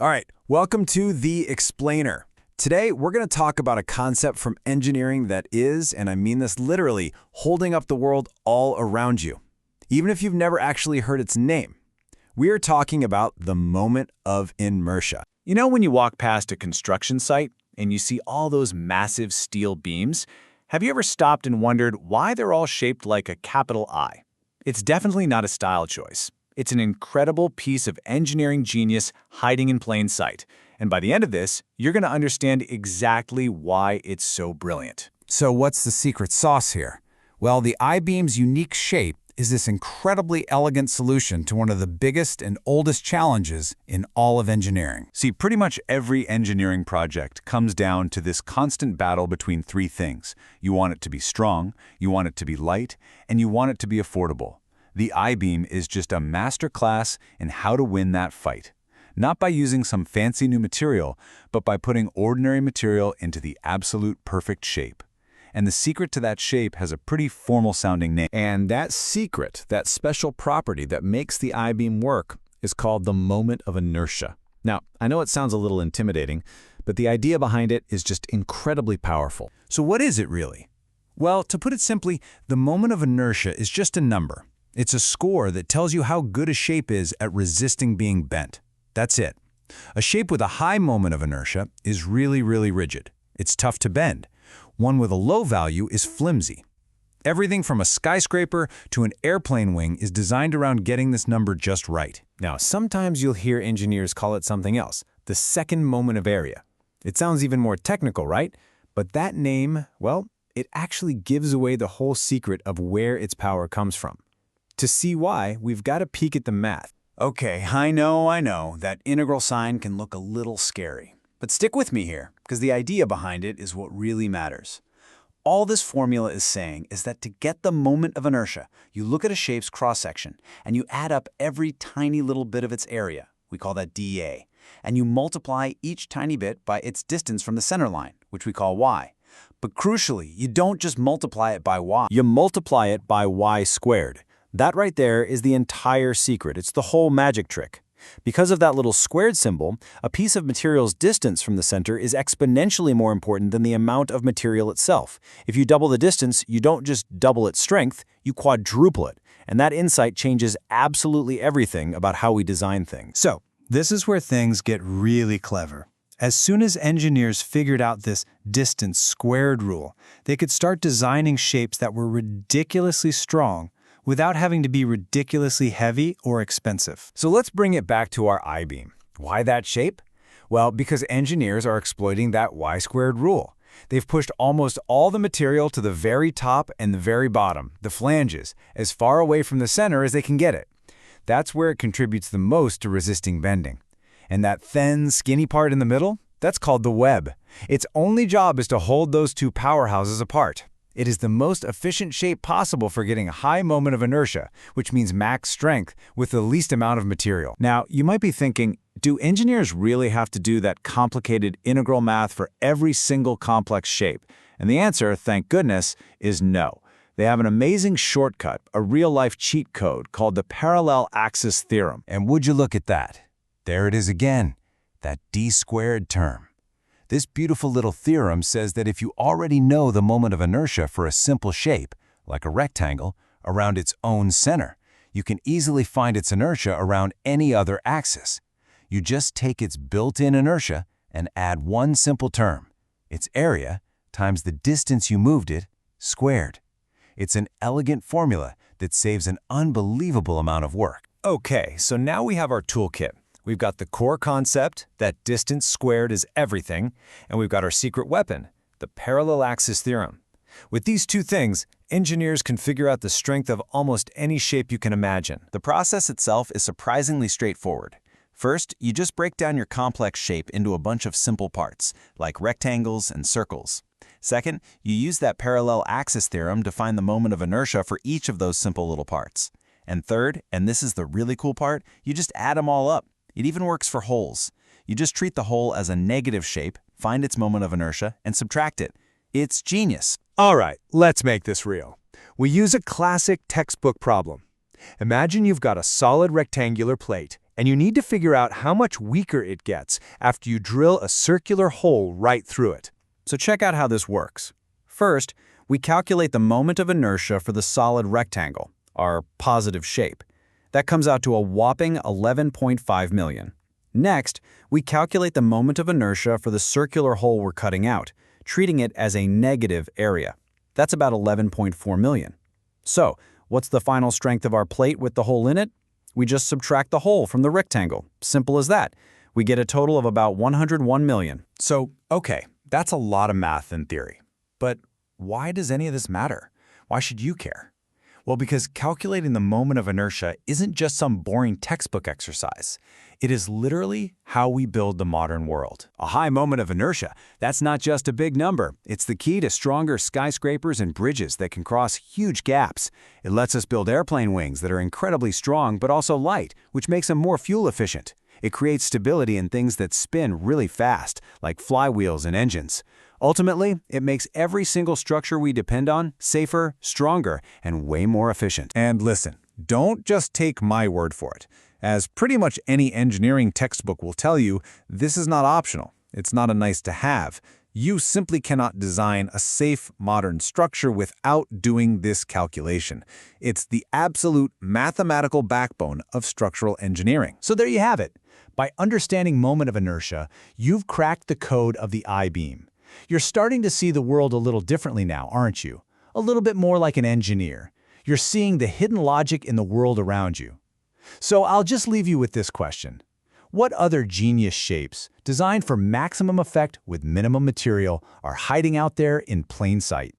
All right, welcome to The Explainer. Today, we're going to talk about a concept from engineering that is, and I mean this literally, holding up the world all around you, even if you've never actually heard its name. We are talking about the moment of inertia. You know when you walk past a construction site and you see all those massive steel beams? Have you ever stopped and wondered why they're all shaped like a capital I? It's definitely not a style choice. It's an incredible piece of engineering genius hiding in plain sight. And by the end of this, you're going to understand exactly why it's so brilliant. So what's the secret sauce here? Well, the I-beam's unique shape is this incredibly elegant solution to one of the biggest and oldest challenges in all of engineering. See, pretty much every engineering project comes down to this constant battle between three things. You want it to be strong, you want it to be light, and you want it to be affordable. The I-beam is just a masterclass in how to win that fight. Not by using some fancy new material, but by putting ordinary material into the absolute perfect shape. And the secret to that shape has a pretty formal-sounding name. And that secret, that special property that makes the I-beam work, is called the moment of inertia. Now, I know it sounds a little intimidating, but the idea behind it is just incredibly powerful. So what is it really? Well, to put it simply, the moment of inertia is just a number. It's a score that tells you how good a shape is at resisting being bent. That's it. A shape with a high moment of inertia is really rigid. It's tough to bend. One with a low value is flimsy. Everything from a skyscraper to an airplane wing is designed around getting this number just right. Now, sometimes you'll hear engineers call it something else, the second moment of area. It sounds even more technical, right? But that name, well, it actually gives away the whole secret of where its power comes from. To see why, we've got to peek at the math. Okay, I know, that integral sign can look a little scary. But stick with me here, because the idea behind it is what really matters. All this formula is saying is that to get the moment of inertia, you look at a shape's cross-section, and you add up every tiny little bit of its area. We call that dA. And you multiply each tiny bit by its distance from the center line, which we call y. But crucially, you don't just multiply it by y. You multiply it by y squared. That right there is the entire secret. It's the whole magic trick. Because of that little squared symbol, a piece of material's distance from the center is exponentially more important than the amount of material itself. If you double the distance, you don't just double its strength, you quadruple it. And that insight changes absolutely everything about how we design things. So, this is where things get really clever. As soon as engineers figured out this distance squared rule, they could start designing shapes that were ridiculously strong without having to be ridiculously heavy or expensive. So let's bring it back to our I-beam. Why that shape? Well, because engineers are exploiting that y-squared rule. They've pushed almost all the material to the very top and the very bottom, the flanges, as far away from the center as they can get it. That's where it contributes the most to resisting bending. And that thin, skinny part in the middle? That's called the web. Its only job is to hold those two powerhouses apart. It is the most efficient shape possible for getting a high moment of inertia, which means max strength with the least amount of material. Now, you might be thinking, do engineers really have to do that complicated integral math for every single complex shape? And the answer, thank goodness, is no. They have an amazing shortcut, a real-life cheat code called the parallel axis theorem. And would you look at that? There it is again, that d-squared term. This beautiful little theorem says that if you already know the moment of inertia for a simple shape, like a rectangle, around its own center, you can easily find its inertia around any other axis. You just take its built-in inertia and add one simple term, its area times the distance you moved it, squared. It's an elegant formula that saves an unbelievable amount of work. Okay, so now we have our toolkit. We've got the core concept, that distance squared is everything, and we've got our secret weapon, the parallel axis theorem. With these two things, engineers can figure out the strength of almost any shape you can imagine. The process itself is surprisingly straightforward. First, you just break down your complex shape into a bunch of simple parts, like rectangles and circles. Second, you use that parallel axis theorem to find the moment of inertia for each of those simple little parts. And third, and this is the really cool part, you just add them all up. It even works for holes. You just treat the hole as a negative shape, find its moment of inertia, and subtract it. It's genius. All right, let's make this real. We use a classic textbook problem. Imagine you've got a solid rectangular plate, And you need to figure out how much weaker it gets after you drill a circular hole right through it. So check out how this works. First, we calculate the moment of inertia for the solid rectangle, our positive shape. That comes out to a whopping 11.5 million. Next, we calculate the moment of inertia for the circular hole we're cutting out, treating it as a negative area. That's about 11.4 million. So, what's the final strength of our plate with the hole in it? We just subtract the hole from the rectangle. Simple as that. We get a total of about 101 million. So, okay, that's a lot of math in theory. But why does any of this matter? Why should you care? Well, because calculating the moment of inertia isn't just some boring textbook exercise. It is literally how we build the modern world. A high moment of inertia, that's not just a big number. It's the key to stronger skyscrapers and bridges that can cross huge gaps. It lets us build airplane wings that are incredibly strong but also light, which makes them more fuel efficient. It creates stability in things that spin really fast, like flywheels and engines. Ultimately, it makes every single structure we depend on safer, stronger, and way more efficient. And listen, don't just take my word for it. As pretty much any engineering textbook will tell you, this is not optional. It's not a nice to have. You simply cannot design a safe, modern structure without doing this calculation. It's the absolute mathematical backbone of structural engineering. So there you have it. By understanding moment of inertia, you've cracked the code of the I-beam. You're starting to see the world a little differently now, aren't you? A little bit more like an engineer. You're seeing the hidden logic in the world around you. So I'll just leave you with this question. What other genius shapes, designed for maximum effect with minimum material, are hiding out there in plain sight?